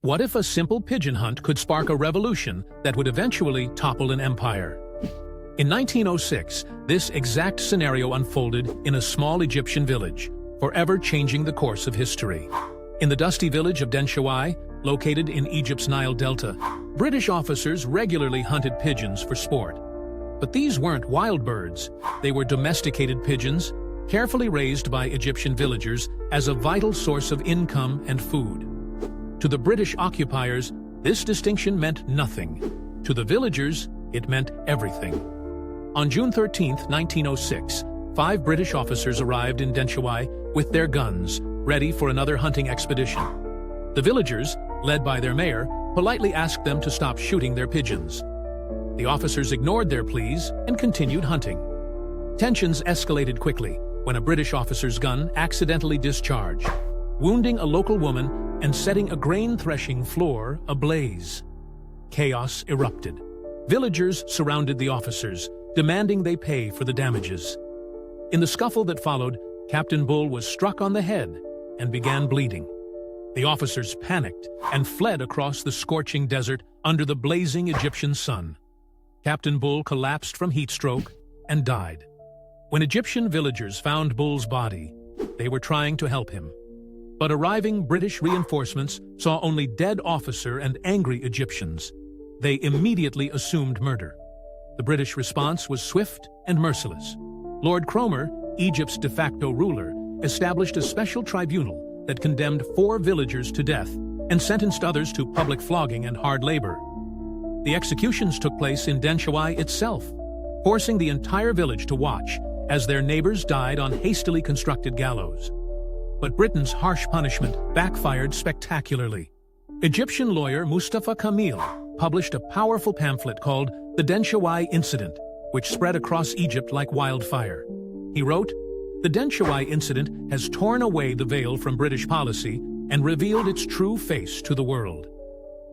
What if a simple pigeon hunt could spark a revolution that would eventually topple an empire? In 1906, this exact scenario unfolded in a small Egyptian village, forever changing the course of history. In the dusty village of Denshawai, located in Egypt's Nile Delta, British officers regularly hunted pigeons for sport. But these weren't wild birds. They were domesticated pigeons, carefully raised by Egyptian villagers as a vital source of income and food. To the British occupiers, this distinction meant nothing. To the villagers, it meant everything. On June 13, 1906, 5 British officers arrived in Denshawai with their guns, ready for another hunting expedition. The villagers, led by their mayor, politely asked them to stop shooting their pigeons. The officers ignored their pleas and continued hunting. Tensions escalated quickly when a British officer's gun accidentally discharged, wounding a local woman and setting a grain-threshing floor ablaze. Chaos erupted. Villagers surrounded the officers, demanding they pay for the damages. In the scuffle that followed, Captain Bull was struck on the head and began bleeding. The officers panicked and fled across the scorching desert under the blazing Egyptian sun. Captain Bull collapsed from heat stroke and died. When Egyptian villagers found Bull's body, they were trying to help him. But arriving British reinforcements saw only dead officer and angry Egyptians. They immediately assumed murder. The British response was swift and merciless. Lord Cromer, Egypt's de facto ruler, established a special tribunal that condemned 4 villagers to death and sentenced others to public flogging and hard labor. The executions took place in Denshawai itself, forcing the entire village to watch as their neighbors died on hastily constructed gallows. But Britain's harsh punishment backfired spectacularly. Egyptian lawyer Mustafa Kamil published a powerful pamphlet called the Denshawai Incident, which spread across Egypt like wildfire. He wrote, "The Denshawai Incident has torn away the veil from British policy and revealed its true face to the world."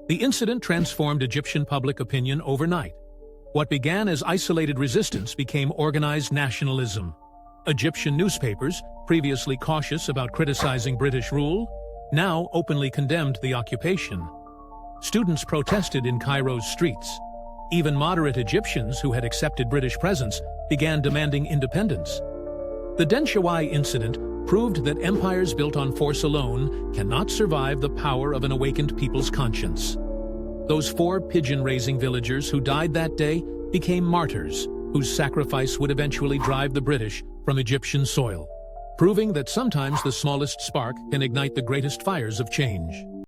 The incident transformed Egyptian public opinion overnight. What began as isolated resistance became organized nationalism. Egyptian newspapers, previously cautious about criticizing British rule, now openly condemned the occupation. Students protested in Cairo's streets. Even moderate Egyptians who had accepted British presence began demanding independence. The Denshawai Incident proved that empires built on force alone cannot survive the power of an awakened people's conscience. Those 4 pigeon-raising villagers who died that day became martyrs, whose sacrifice would eventually drive the British from Egyptian soil, proving that sometimes the smallest spark can ignite the greatest fires of change.